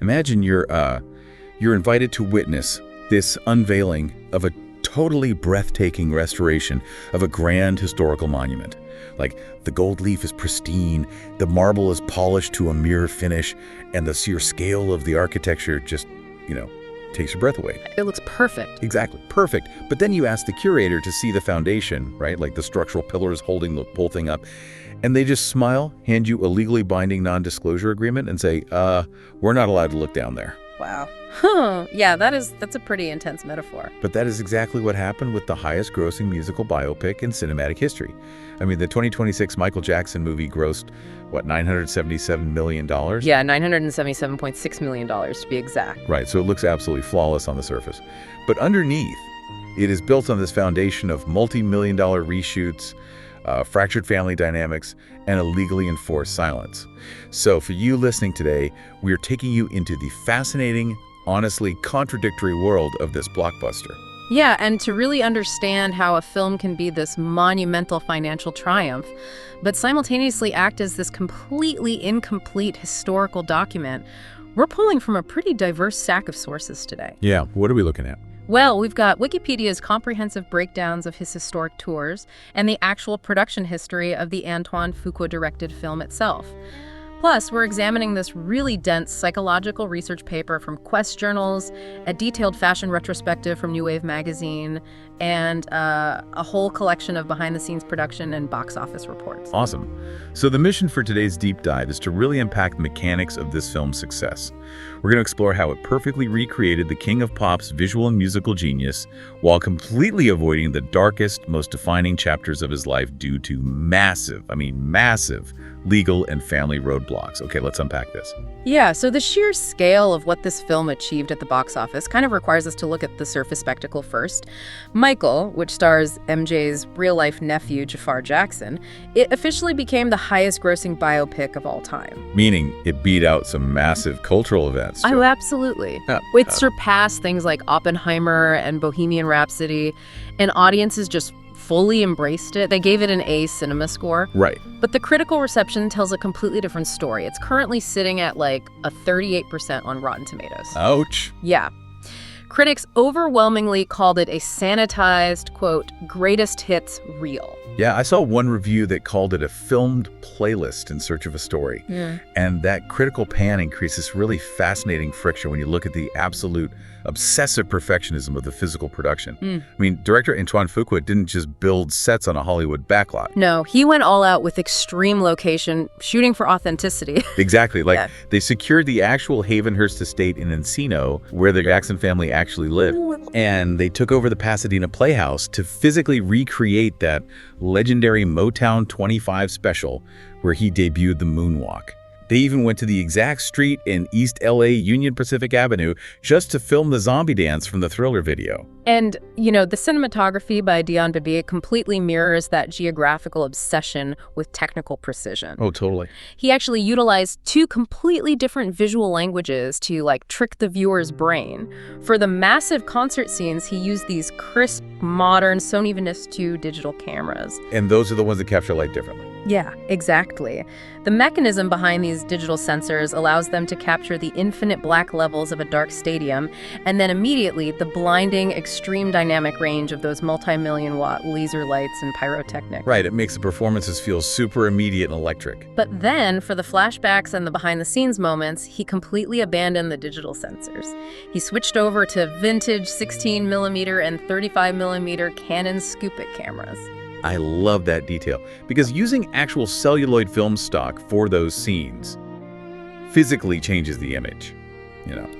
Imagine you're invited to witness this unveiling of a totally breathtaking restoration of a grand historical monument. Like, the gold leaf is pristine, the marble is polished to a mirror finish, and the sheer scale of the architecture just, takes your breath away. It looks perfect. Exactly, perfect. But then you ask the curator to see the foundation, right? Like the structural pillars holding the whole thing up. And they just smile, hand you a legally binding non-disclosure agreement and say, we're not allowed to look down there. Wow. Huh. Yeah, that's a pretty intense metaphor. But that is exactly what happened with the highest grossing musical biopic in cinematic history. I mean, the 2026 Michael Jackson movie grossed, $977 million? Yeah, $977.6 million to be exact. Right, so it looks absolutely flawless on the surface. But underneath, it is built on this foundation of multi-million-dollar reshoots, fractured family dynamics, and a legally enforced silence. So for you listening today, we are taking you into the fascinating, honestly contradictory world of this blockbuster. Yeah, and to really understand how a film can be this monumental financial triumph, but simultaneously act as this completely incomplete historical document, we're pulling from a pretty diverse stack of sources today. Yeah, what are we looking at? Well, we've got Wikipedia's comprehensive breakdowns of his historic tours and the actual production history of the Antoine Fuqua-directed film itself. Plus, we're examining this really dense psychological research paper from Quest Journals, a detailed fashion retrospective from New Wave magazine, and a whole collection of behind-the-scenes production and box office reports. Awesome. So the mission for today's deep dive is to really unpack the mechanics of this film's success. We're going to explore how it perfectly recreated the king of pop's visual and musical genius while completely avoiding the darkest, most defining chapters of his life due to massive legal and family roadblocks. Okay, let's unpack this. Yeah, so the sheer scale of what this film achieved at the box office kind of requires us to look at the surface spectacle first. Michael, which stars MJ's real-life nephew, Jafar Jackson, it officially became the highest-grossing biopic of all time. Meaning it beat out some massive cultural events. Oh, absolutely. It surpassed things like Oppenheimer and Bohemian Rhapsody, and audiences just fully embraced it. They gave it an A cinema score. Right. But the critical reception tells a completely different story. It's currently sitting at like a 38% on Rotten Tomatoes. Ouch. Yeah. Critics overwhelmingly called it a sanitized, quote, greatest hits reel. Yeah, I saw one review that called it a filmed playlist in search of a story. Yeah. And that critical panning creates this really fascinating friction when you look at the absolute obsessive perfectionism of the physical production. I mean, director Antoine Fuqua didn't just build sets on a Hollywood backlot. No, he went all out with extreme location, shooting for authenticity. Exactly. They secured the actual Havenhurst estate in Encino, where the Jackson family actually lived. And they took over the Pasadena Playhouse to physically recreate that legendary Motown 25 special where he debuted the moonwalk. They even went to the exact street in East LA Union Pacific Avenue just to film the zombie dance from the Thriller video. And, the cinematography by Dion Bibier completely mirrors that geographical obsession with technical precision. Oh, totally. He actually utilized two completely different visual languages to, trick the viewer's brain. For the massive concert scenes, he used these crisp, modern Sony Venice 2 digital cameras. And those are the ones that capture light differently. Yeah, exactly. The mechanism behind these digital sensors allows them to capture the infinite black levels of a dark stadium, and then immediately the blinding, extreme dynamic range of those multi-million watt laser lights and pyrotechnics. Right, it makes the performances feel super immediate and electric. But then, for the flashbacks and the behind-the-scenes moments, he completely abandoned the digital sensors. He switched over to vintage 16mm and 35mm Canon Scoop-It cameras. I love that detail, because using actual celluloid film stock for those scenes physically changes the image,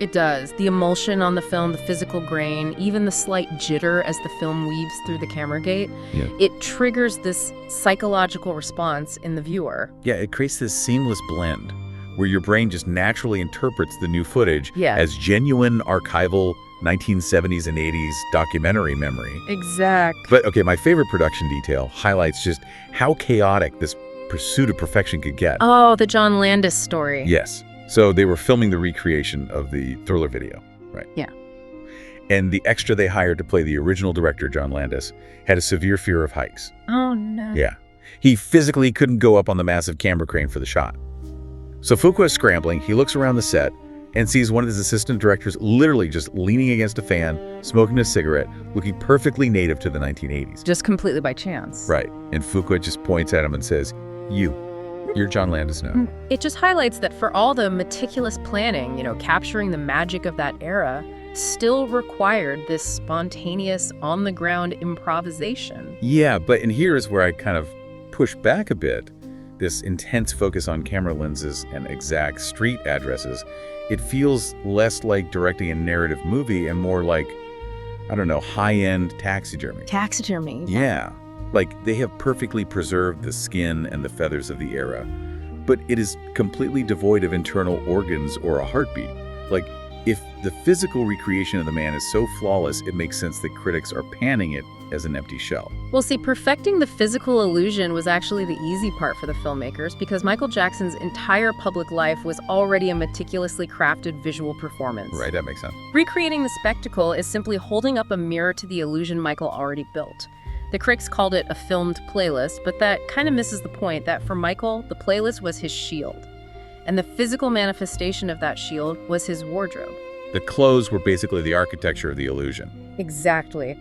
It does. The emulsion on the film, the physical grain, even the slight jitter as the film weaves through the camera gate, it triggers this psychological response in the viewer. Yeah, it creates this seamless blend where your brain just naturally interprets the new footage as genuine archival 1970s and 80s documentary memory. Exact. But okay, my favorite production detail highlights just how chaotic this pursuit of perfection could get. Oh, the John Landis story. Yes. So they were filming the recreation of the Thriller video, right? Yeah. And the extra they hired to play the original director, John Landis, had a severe fear of heights. Oh, no. Yeah. He physically couldn't go up on the massive camera crane for the shot. So Fuqua is scrambling. He looks around the set, and sees one of his assistant directors literally just leaning against a fan, smoking a cigarette, looking perfectly native to the 1980s. Just completely by chance. Right. And Fuqua just points at him and says, you're John Landis now. It just highlights that for all the meticulous planning, capturing the magic of that era still required this spontaneous, on-the-ground improvisation. Yeah, and here's where I kind of push back a bit. This intense focus on camera lenses and exact street addresses, it feels less like directing a narrative movie and more like, I don't know, high-end taxidermy. Taxidermy? Yeah. Like, they have perfectly preserved the skin and the feathers of the era, but it is completely devoid of internal organs or a heartbeat. Like, if the physical recreation of the man is so flawless, it makes sense that critics are panning it as an empty shell. Well, see, perfecting the physical illusion was actually the easy part for the filmmakers because Michael Jackson's entire public life was already a meticulously crafted visual performance. Right, that makes sense. Recreating the spectacle is simply holding up a mirror to the illusion Michael already built. The critics called it a filmed playlist, but that kind of misses the point that for Michael, the playlist was his shield. And the physical manifestation of that shield was his wardrobe. The clothes were basically the architecture of the illusion. Exactly.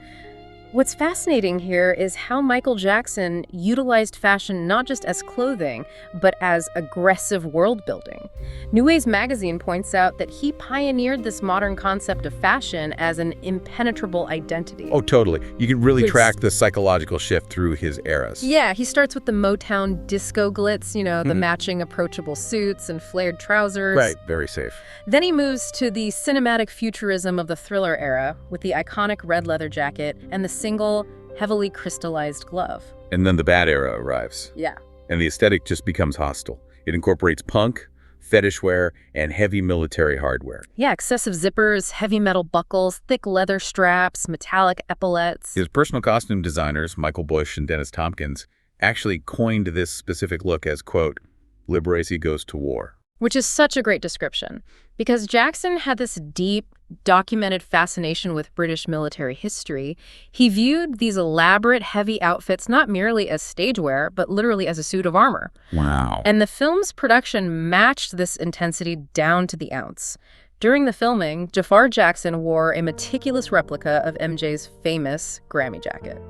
What's fascinating here is how Michael Jackson utilized fashion not just as clothing, but as aggressive world building. New Ways magazine points out that he pioneered this modern concept of fashion as an impenetrable identity. Oh, totally. You can really track the psychological shift through his eras. Yeah, he starts with the Motown disco glitz, the matching approachable suits and flared trousers. Right, very safe. Then he moves to the cinematic futurism of the Thriller era with the iconic red leather jacket and the single, heavily crystallized glove. And then the bad era arrives. Yeah. And the aesthetic just becomes hostile. It incorporates punk, fetish wear, and heavy military hardware. Yeah, excessive zippers, heavy metal buckles, thick leather straps, metallic epaulets. His personal costume designers, Michael Bush and Dennis Tompkins, actually coined this specific look as, quote, "Liberace goes to war." Which is such a great description, because Jackson had this deep, documented fascination with British military history. He viewed these elaborate, heavy outfits not merely as stage wear, but literally as a suit of armor. Wow. And the film's production matched this intensity down to the ounce. During the filming, Jafar Jackson wore a meticulous replica of MJ's famous Grammy jacket.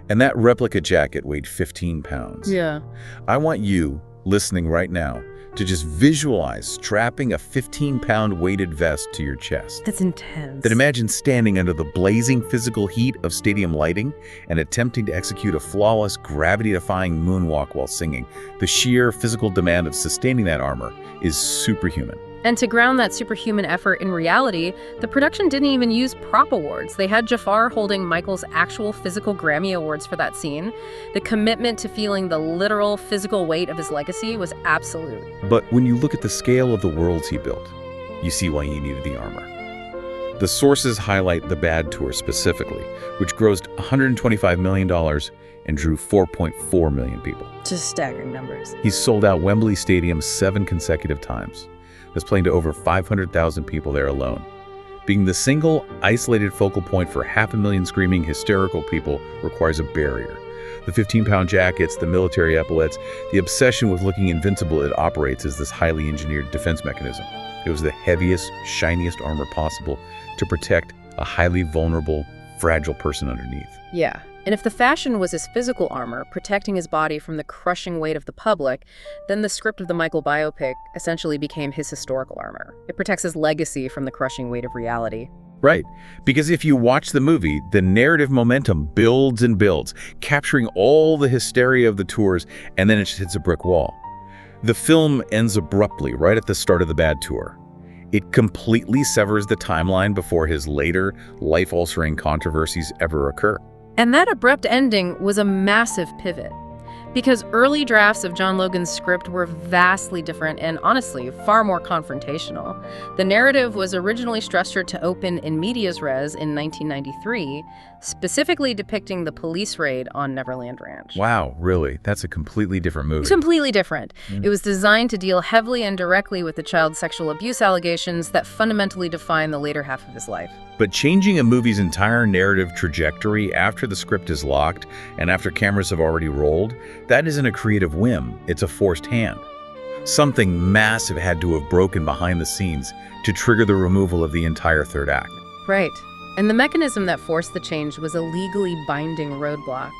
And that replica jacket weighed 15 pounds. Yeah. I want you, listening right now, to just visualize strapping a 15-pound weighted vest to your chest. That's intense. Then imagine standing under the blazing physical heat of stadium lighting and attempting to execute a flawless, gravity-defying moonwalk while singing. The sheer physical demand of sustaining that armor is superhuman. And to ground that superhuman effort in reality, the production didn't even use prop awards. They had Jafar holding Michael's actual physical Grammy Awards for that scene. The commitment to feeling the literal physical weight of his legacy was absolute. But when you look at the scale of the worlds he built, you see why he needed the armor. The sources highlight the Bad Tour specifically, which grossed $125 million and drew 4.4 million people. Just staggering numbers. He sold out Wembley Stadium 7 consecutive times. Was playing to over 500,000 people there alone. Being the single, isolated focal point for 500,000 screaming, hysterical people requires a barrier. The 15-pound jackets, the military epaulets, the obsession with looking invincible it operates as this highly engineered defense mechanism. It was the heaviest, shiniest armor possible to protect a highly vulnerable, fragile person underneath. Yeah. And if the fashion was his physical armor, protecting his body from the crushing weight of the public, then the script of the Michael biopic essentially became his historical armor. It protects his legacy from the crushing weight of reality. Right. Because if you watch the movie, the narrative momentum builds and builds, capturing all the hysteria of the tours, and then it just hits a brick wall. The film ends abruptly right at the start of the Bad Tour. It completely severs the timeline before his later, life-altering controversies ever occur. And that abrupt ending was a massive pivot, because early drafts of John Logan's script were vastly different and, honestly, far more confrontational. The narrative was originally structured to open in medias res in 1993, specifically depicting the police raid on Neverland Ranch. Wow, really? That's a completely different movie. Completely different. It was designed to deal heavily and directly with the child sexual abuse allegations that fundamentally define the later half of his life. But changing a movie's entire narrative trajectory after the script is locked and after cameras have already rolled, that isn't a creative whim, it's a forced hand. Something massive had to have broken behind the scenes to trigger the removal of the entire third act. Right. And the mechanism that forced the change was a legally binding roadblock.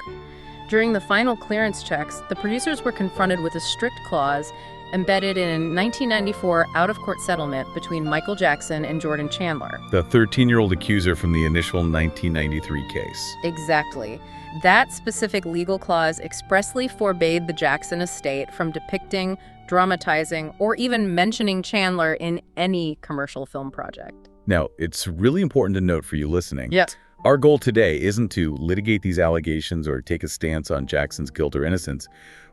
During the final clearance checks, the producers were confronted with a strict clause embedded in a 1994 out-of-court settlement between Michael Jackson and Jordan Chandler. The 13-year-old accuser from the initial 1993 case. Exactly. That specific legal clause expressly forbade the Jackson estate from depicting, dramatizing, or even mentioning Chandler in any commercial film project. Now, it's really important to note for you listening. Yeah. Our goal today isn't to litigate these allegations or take a stance on Jackson's guilt or innocence.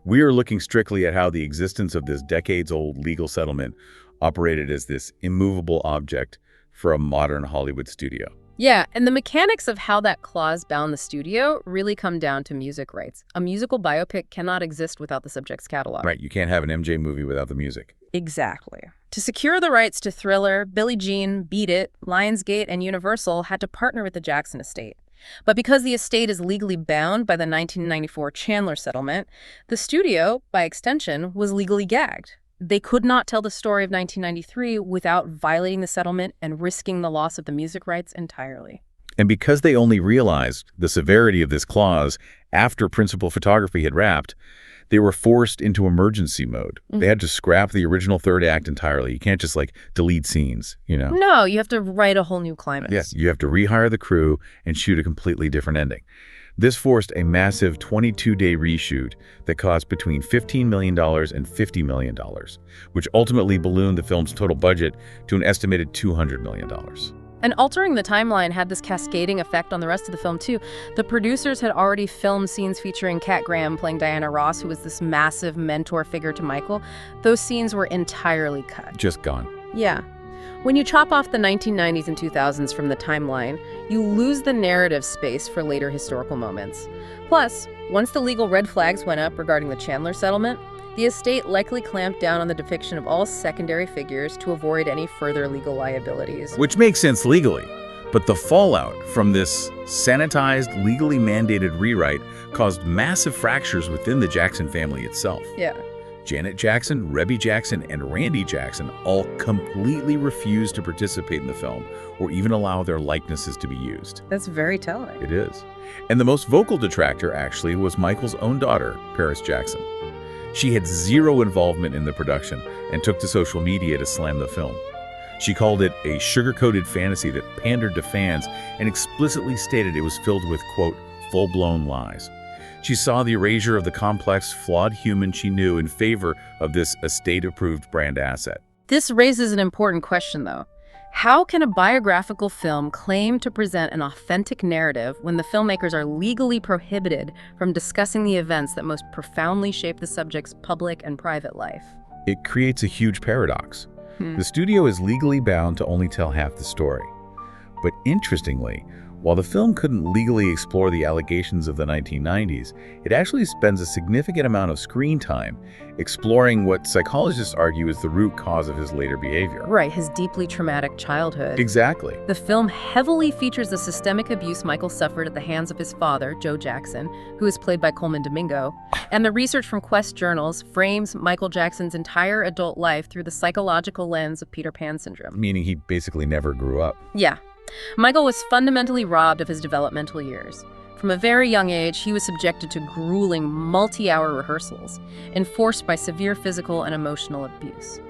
We are looking strictly at how the existence of this decades-old legal settlement operated as this immovable object for a modern Hollywood studio. Yeah, and the mechanics of how that clause bound the studio really come down to music rights. A musical biopic cannot exist without the subject's catalog. Right, you can't have an MJ movie without the music. Exactly. To secure the rights to Thriller, Billie Jean, Beat It, Lionsgate, and Universal had to partner with the Jackson estate. But because the estate is legally bound by the 1994 Chandler settlement, the studio, by extension, was legally gagged. They could not tell the story of 1993 without violating the settlement and risking the loss of the music rights entirely. And because they only realized the severity of this clause after principal photography had wrapped, they were forced into emergency mode. They had to scrap the original third act entirely. You can't just delete scenes, No, you have to write a whole new climax. Yes, you have to rehire the crew and shoot a completely different ending. This forced a massive 22-day reshoot that cost between $15 million and $50 million, which ultimately ballooned the film's total budget to an estimated $200 million. And altering the timeline had this cascading effect on the rest of the film, too. The producers had already filmed scenes featuring Kat Graham playing Diana Ross, who was this massive mentor figure to Michael. Those scenes were entirely cut. Just gone. Yeah. When you chop off the 1990s and 2000s from the timeline, you lose the narrative space for later historical moments. Plus, once the legal red flags went up regarding the Chandler settlement, the estate likely clamped down on the depiction of all secondary figures to avoid any further legal liabilities. Which makes sense legally, but the fallout from this sanitized, legally mandated rewrite caused massive fractures within the Jackson family itself. Yeah. Janet Jackson, Rebby Jackson, and Randy Jackson all completely refused to participate in the film or even allow their likenesses to be used. That's very telling. It is. And the most vocal detractor, actually, was Michael's own daughter, Paris Jackson. She had zero involvement in the production and took to social media to slam the film. She called it a sugar-coated fantasy that pandered to fans and explicitly stated it was filled with, quote, full-blown lies. She saw the erasure of the complex, flawed human she knew in favor of this estate-approved brand asset. This raises an important question, though. How can a biographical film claim to present an authentic narrative when the filmmakers are legally prohibited from discussing the events that most profoundly shape the subject's public and private life? It creates a huge paradox. The studio is legally bound to only tell half the story. But interestingly, while the film couldn't legally explore the allegations of the 1990s, it actually spends a significant amount of screen time exploring what psychologists argue is the root cause of his later behavior. Right, his deeply traumatic childhood. Exactly. The film heavily features the systemic abuse Michael suffered at the hands of his father, Joe Jackson, who is played by Coleman Domingo, and the research from Quest Journals frames Michael Jackson's entire adult life through the psychological lens of Peter Pan syndrome. Meaning he basically never grew up. Yeah. Michael was fundamentally robbed of his developmental years. From a very young age, he was subjected to grueling multi-hour rehearsals, enforced by severe physical and emotional abuse.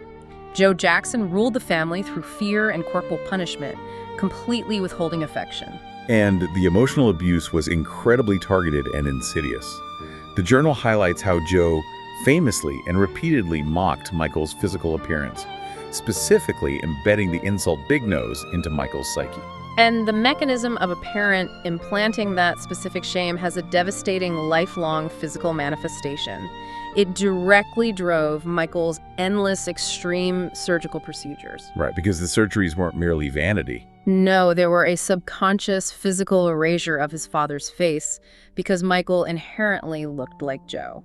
Joe Jackson ruled the family through fear and corporal punishment, completely withholding affection. And the emotional abuse was incredibly targeted and insidious. The journal highlights how Joe famously and repeatedly mocked Michael's physical appearance, specifically embedding the insult Big Nose into Michael's psyche. And the mechanism of a parent implanting that specific shame has a devastating, lifelong physical manifestation. It directly drove Michael's endless, extreme surgical procedures. Right, because the surgeries weren't merely vanity. No, they were a subconscious physical erasure of his father's face because Michael inherently looked like Joe.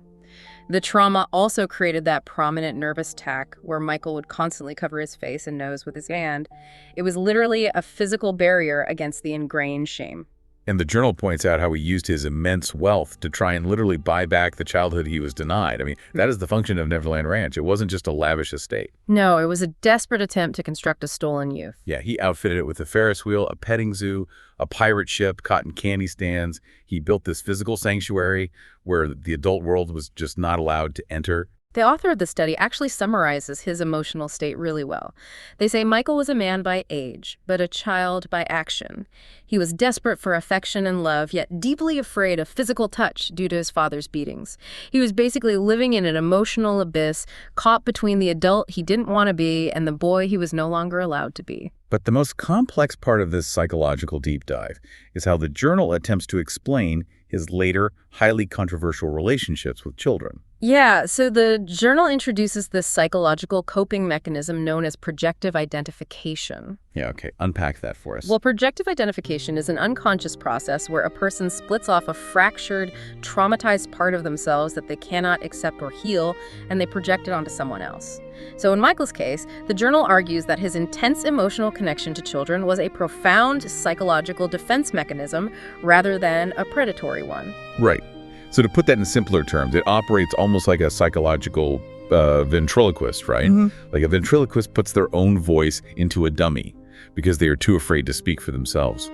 The trauma also created that prominent nervous tack where Michael would constantly cover his face and nose with his hand. It was literally a physical barrier against the ingrained shame. And the journal points out how he used his immense wealth to try and literally buy back the childhood he was denied. I mean, that is the function of Neverland Ranch. It wasn't just a lavish estate. No, it was a desperate attempt to construct a stolen youth. Yeah, he outfitted it with a Ferris wheel, a petting zoo, a pirate ship, cotton candy stands. He built this physical sanctuary where the adult world was just not allowed to enter. The author of the study actually summarizes his emotional state really well. They say Michael was a man by age, but a child by action. He was desperate for affection and love, yet deeply afraid of physical touch due to his father's beatings. He was basically living in an emotional abyss, caught between the adult he didn't want to be and the boy he was no longer allowed to be. But the most complex part of this psychological deep dive is how the journal attempts to explain his later, highly controversial relationships with children. Yeah, so the journal introduces this psychological coping mechanism known as projective identification. Yeah, okay. Unpack that for us. Well, projective identification is an unconscious process where a person splits off a fractured, traumatized part of themselves that they cannot accept or heal, and they project it onto someone else. So in Michael's case, the journal argues that his intense emotional connection to children was a profound psychological defense mechanism rather than a predatory one. Right. So to put that in simpler terms, it operates almost like a psychological ventriloquist, right? Like a ventriloquist puts their own voice into a dummy because they are too afraid to speak for themselves.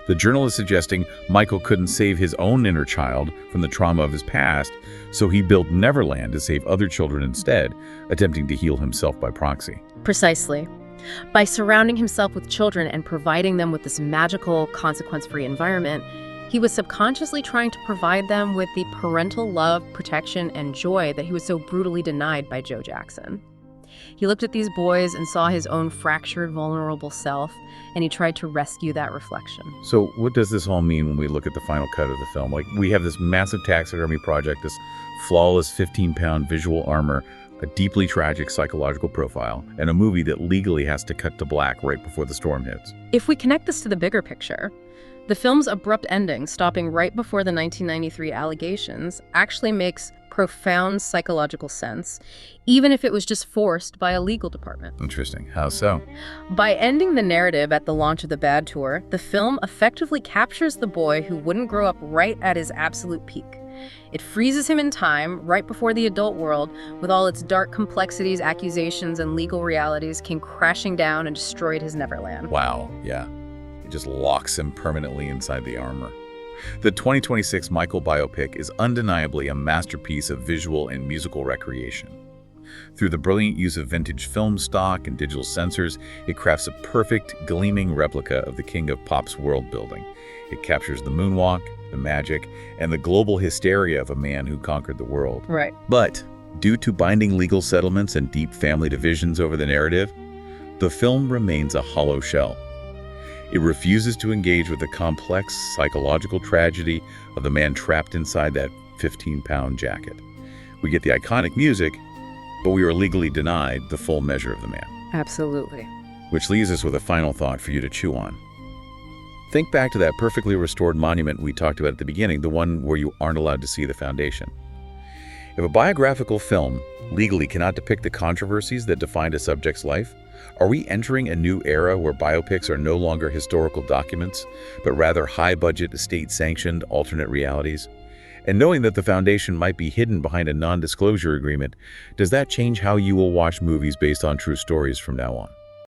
The journal is suggesting Michael couldn't save his own inner child from the trauma of his past, so he built Neverland to save other children instead, attempting to heal himself by proxy. Precisely. By surrounding himself with children and providing them with this magical, consequence-free environment, he was subconsciously trying to provide them with the parental love, protection, and joy that he was so brutally denied by Joe Jackson. He looked at these boys and saw his own fractured, vulnerable self, and he tried to rescue that reflection. So what does this all mean when we look at the final cut of the film? Like, we have this massive taxidermy project, this flawless 15-pound visual armor, a deeply tragic psychological profile, and a movie that legally has to cut to black right before the storm hits. If we connect this to the bigger picture, the film's abrupt ending, stopping right before the 1993 allegations, actually makes profound psychological sense, even if it was just forced by a legal department. Interesting. How so? By ending the narrative at the launch of the Bad Tour, the film effectively captures the boy who wouldn't grow up right at his absolute peak. It freezes him in time, right before the adult world, with all its dark complexities, accusations, and legal realities, came crashing down and destroyed his Neverland. Wow, yeah. It just locks him permanently inside the armor. The 2026 Michael biopic is undeniably a masterpiece of visual and musical recreation. Through the brilliant use of vintage film stock and digital sensors, it crafts a perfect, gleaming replica of the king of pop's world building. It captures the moonwalk, the magic, and the global hysteria of a man who conquered the world. Right. But, due to binding legal settlements and deep family divisions over the narrative, the film remains a hollow shell. It refuses to engage with the complex psychological tragedy of the man trapped inside that 15-pound jacket. We get the iconic music, but we are legally denied the full measure of the man. Absolutely. Which leaves us with a final thought for you to chew on. Think back to that perfectly restored monument we talked about at the beginning, the one where you aren't allowed to see the foundation. If a biographical film legally cannot depict the controversies that defined a subject's life, are we entering a new era where biopics are no longer historical documents, but rather high-budget, state-sanctioned alternate realities? And knowing that the foundation might be hidden behind a non-disclosure agreement, does that change how you will watch movies based on true stories from now on?